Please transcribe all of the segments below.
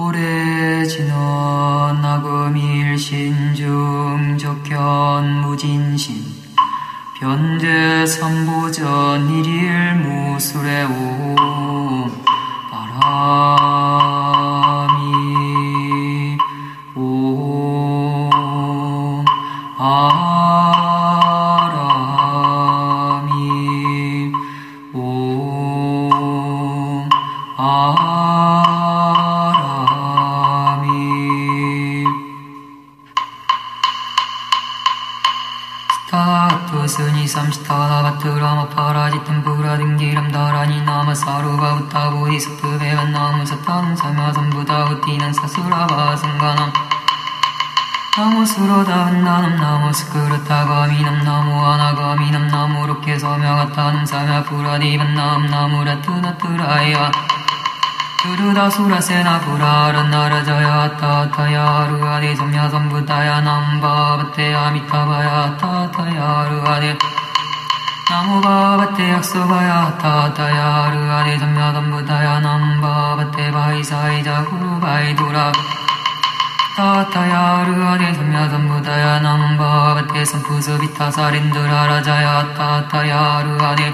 오래 진원 나금일신중 적현 무진신 변제 삼보전 일일 무술의 오 바람이 오 바람이 오 스타투 스니 삼시타라바트라마 파라지탄 부라등기람 다라니 나마 사루바 우타 보디스프 베반 나무 사타는 사마선 부다 우티는 사수라바 성가남 나무스로 다은 나눔 나무스크르타가 미남 나무 아나가 미남 나무 롭게 서명하타는 사며 부라디반 나무라트나트라야 두루다수라세나 부라란 나라자야 타타야 루아데 점야선부다야 남바바테 아미타바야 타타야 루아데 나무바바테 약소바야 타타야 루아데 점야선부다야 남바바테 바이사이자 구루바이두라 타타야 루아데 점야선부다야 남바바테 선푸스비타사린드라라자야 타타야 루아데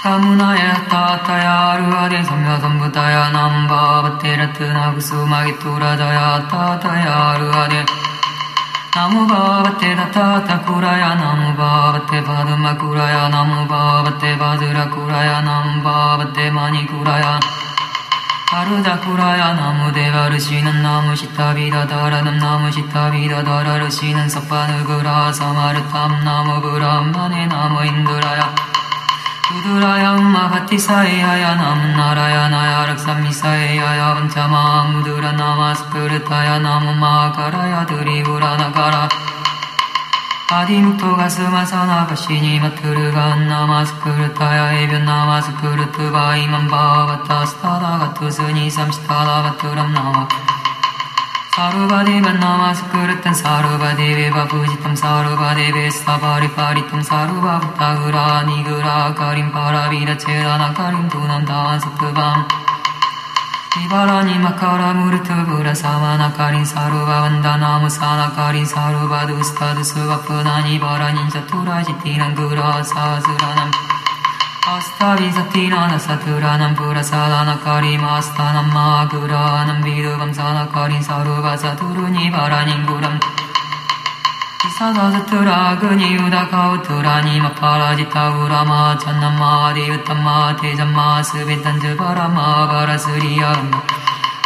가무나야 타타야 루아데 삼야선부다야 남바바테라트나구수마기 투라자야 타타야 루아데 나무바바테 다타타쿠라야 나무바바테 바드마쿠라야 나무바바테 바드라쿠라야 나무바바테 마니쿠라야 바르자쿠라야 나무데바르시는 나무시타비다다라는 나무시타비다다라르시는 섭바누그라 사마르탐 나무브람만의 나무인드라야 우드라야 음마바티사에야야 남나라야 나야 락삼미사에야야 vancha마 무드라 나마스크르타야 나무마가라야 드리브라나가라 아디묵토가스마사나바시니 마트르간 나마스크르타야 에변 나마스크르트바이만바바타 스타다가투스니 삼시타다바트람 나마 사루바데반 나마스크르탄 사루바데베바 부지탐 사루바데베 사바리파리탐 사루바부타그라 니그라 가림파라비다 체라나 가림두남 다완스트밤 니바라니 마카라 무르트브라 사마나 가린 사루바반다 나무사나 가린 사루바두 스타드스바프나 니바라 닌자 투라지티난 그라 사스라남 아스타비사티나나 사트라남 브라사다나 카리마스타남 마그라남 비두밤사나 카린 사루바사투르니 바라닌구람 이사사스트라 그니우다 카우트라니 마파라지타우라마 찬남마 디우탐마 대잠마 스베탄즈 바라마 바라스리야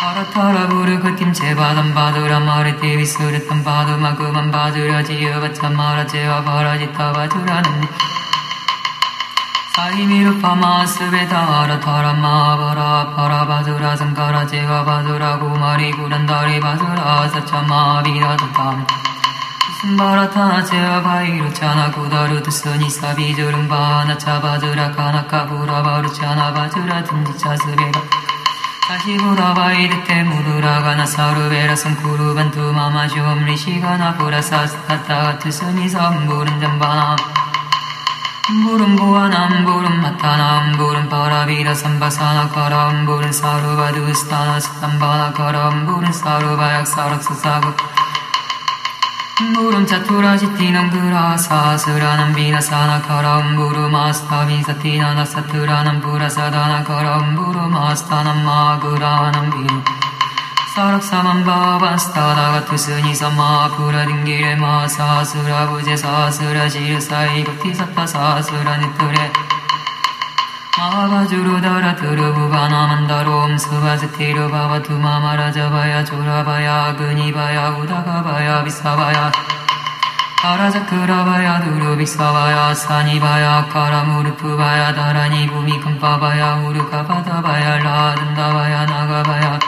아라타라 부르크팀 제바담 바드라 마르테비스르탐 바드마 그만 바드라 지유바참마라 제와 바라지타 바드라는 사이미르파마 스베다라 타라마 바라 파라바드라 상카라 제가 바드라 고마리 구란다리 바드라 사차마 비라드탐 스바라타나 제와 바이루차나 구다르드스니 사비드름바 나차 바드라 카나카 부라바르차나 바드라 든지차 스베다 다시부라 바이드테 무드라가나 사르베라 성쿠르반투 마마시옴 리시가나 부라사스타타 트스니 삼부른 잠바나 암부른 보아나 암부른 마타나 암부른 파라비라 삼바사나 카라 암부른 사루바두스타나 스탄바나 카라 암부른 사루바약 사락사사구 암부른 차투라지티난 그라 사스라남 비나사나 카라 암부르 마스타비사티나 나사트라남 부라사다나 카라 암부르 마스타남 마그라남 비루 사락사만바반 스타다가 투스니 사마 부라딩기레 마사스라 부제 사스라 지르사이 고티사타 사스라 니트레 마바주루다라 트르부바나 만다롬 스바스티르 바바투마 마라자바야 조라바야 그니바야 우다가바야 비사바야 아라자크라바야 두루비사바야 사니바야 카라무르투바야 다라니 부미금바바야 우르카바다바야 라든다바야 나가바야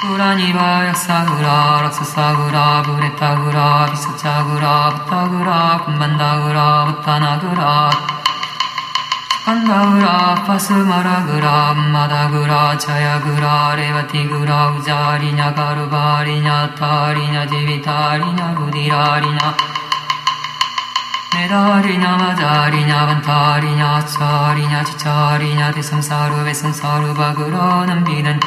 구라니바 약사구라 락사사구라 부레타구라 비사차구라 부타구라 군반다구라 부타나구라 간다구라 파스마라구라 마다구라 차야구라 레바티구라 우자리냐 가루바리냐 타리냐 제비타리냐 루디라리냐 메다리냐 마자리냐 반타리냐 차리냐 지차리냐 대성사루 배성사루 바구라 남비는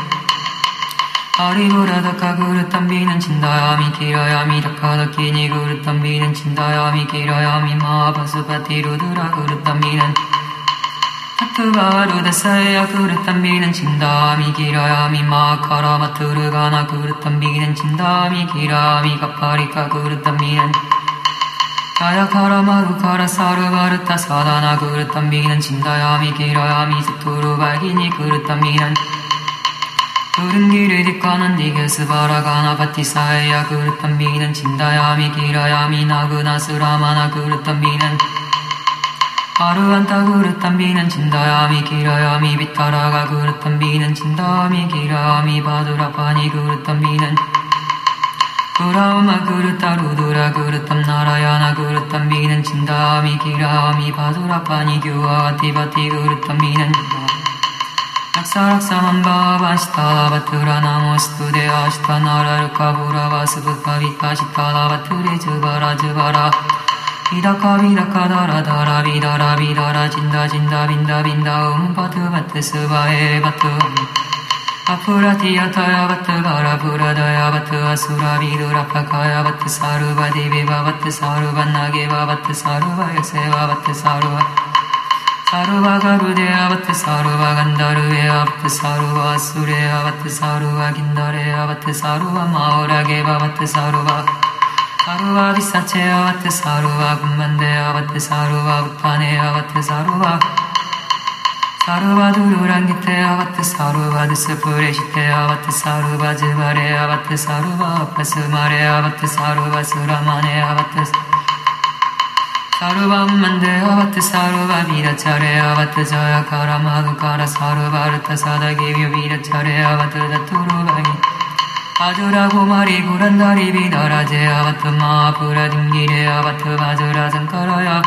아리브라다카 그릇담비는 진다야미 기라야미 다카다키니 그릇담비는 진다야미 기라야미 마바스바티루드라 그릇담비는 타투바루다사야 그릇담비는 진다야미 기라야미 마카라마투르가나 그릇담비는 진다야미 기라야미 가파리카 그릇담비는 야야카라마루카라 사르바르타 사다나 그릇담비는 진다야미 기라야미 스투루바기니 그릇담비는 구름길을 뒷가는 디게스바라가나 바티사에야 그릇담비는 진다야미 기라야미 나그나스라마나 그릇담비는 아르안타 그릇담비는 진다야미 기라야미 비타라가 그릇담비는 진다야미 기라야미 바두라파니 그릇담비는 구라우마 그릇다루두라 그릇담나라야나 그릇담비는 진다야미 기라야미 바두라파니 규아티바티 그릇담비는 낙사락사만바바시타라바트라 나모스투데아시타나라르카부라바스부카비타시타라바트레 즈바라 즈바라 비다카 비다카다라다라 비다라 비다라 진다 진다 빈다 빈다 음바트 스바에 바트 아프라티야타야 바트 바라브라다야 바트 아수라 비두라파카야 바트 사르바디베바 바트 사르반나게바 바트 사르바역세바 바트 사르바 사르바 가루데야 바트 사르바 간다르에야 바트 사르바 수레야 바트 사르바 긴다레야 바트 사르바 마오라게바 바트 사르바 사르바 비사체야 바트 사르바 군만데야 바트 사르바 부타네야 바트 사르바 사르바 두루랑기테야 바트 사르바 드스프레시테야 바트 사르바 즈바레야 바트 사르바 파스마레야 바트 사르바 스라마네야 바트 사르바 만데야 바트 사르바 비다차레야 바트 자야카라 마두카라 사르바르타 사다기뷰 비다차레야 바트 다투루바기 아주라고 마리 구란다리 비다라제야 바트 마푸라 딩기레야 바트 바즈라 zan카라야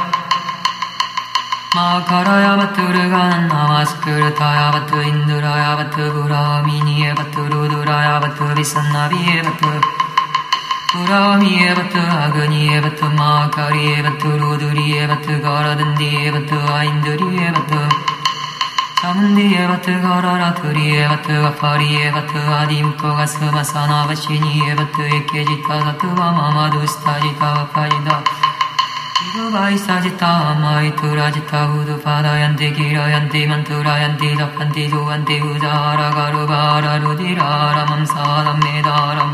마카라야 바트르가난 나마스크르타야 바트 인드라야 바트 구라미니에 바트 루드라야 바트 비산나비에 바트 구라미에 바트 아그니에 바트 마카리에 바트 루드리에 바트 가라든디에 바트 아인드리에 바트 사문디에 바트 가라라 드리에 바트 가파리에 바트 아디무토가 스마사나 바시니에 바트 에케지타 사트바 마마두스타지타 바파이다 이두바이사지타 아마이투라지타 후두파다얀데 기라얀데 만투라얀데 다판데 조안데 후자하라 가루바라 루디라라 맘사람메다람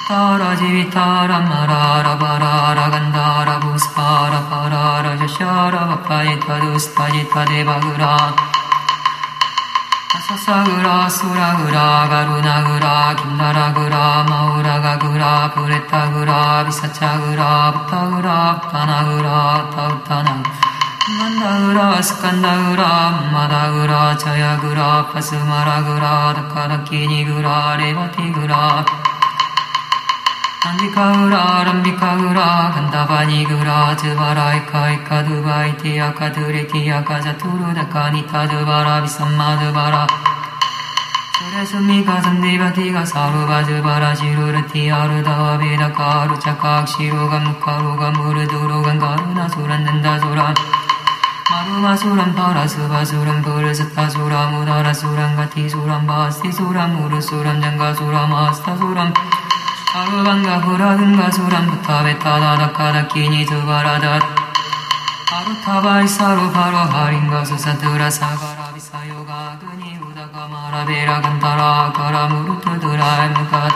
타라지비타람 마라라 바라라 간다라 부스파라 파라라 자샤라 바파이타 두스타지타 데바그라 아사사그라 수라그라 가루나그라 김나라그라 마우라가그라 브레타그라 비사차그라 부타그라 부타나그라 타우타나 만다그라 스칸다그라 마다그라 자야그라 파스마라그라 다카다키니그라 레바티그라 안디카그라 람비카그라 간다바니그라 즈바라이카이카 두바이티아카 드레티아카 자투르다카니타 즈바라 비산마 즈바라 스레스미카 산디바티가 사루바 즈바라 시루르티아르다와 베다카 루차카 시루가 무카루가 무르두루간 가루나 수란된다 수란 마루마 수란 파라스바 수란 브르스타 수라 무다라 수란 가티 수란 바스티 수란 무르 수란 장가 수라 마스타 수란 사르반가 후라든가 수란부타 베타다다카다키니 즈바라닷 아루타바이 사루바로 하린가 수사드라 사가라 비사요가 그니 우다가 마라베라 간타라 가라 무르트드라 에무갓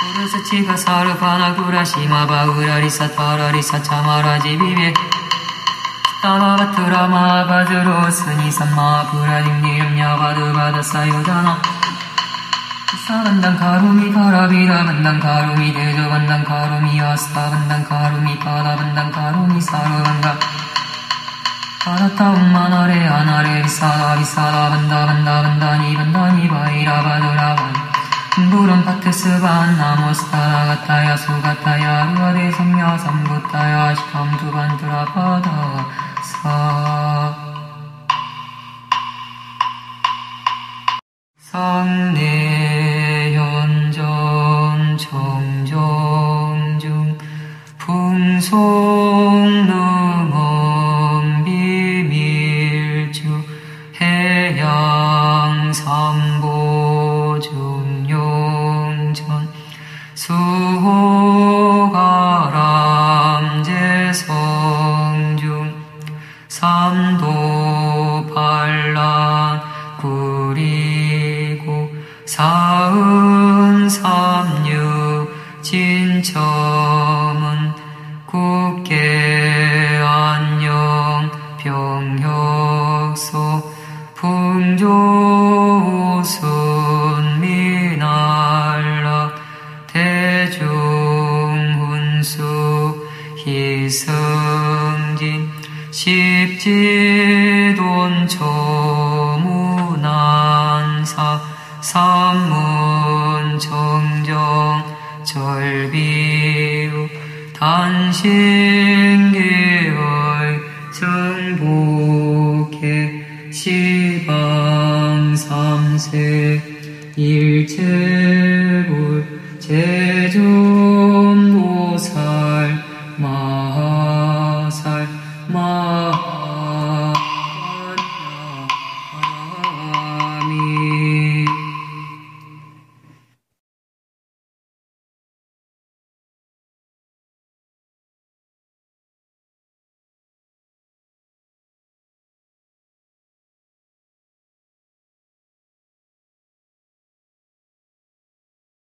우르스치가 사르바나 구라시마바 우라리사 타라리사 차마라지 비베 타나바트라 마바즈로 스니 삼마 부라딩니름 야바드바다 사요다나 사반당 가루미 가라비다 반당 가루미 대저 반당 가루미 아스타 반당 가루미 파다 반당 가루미 사르반가 파다타 um마나레 아나레 비사다 비사다 반다 반다 반다니 반다니 바이라 바드라반 부름 파테스반 나모스타다 가타야 수가타야 루아데 성야 삼부타야 시탐두반 드라바다 사 상내 현전 정정중 풍속능엄 비밀주 해양 삼보중 희승진 십지돈 초무난사 삼문정정 절비우 단신계의 정복해 시방삼세 일체불 제조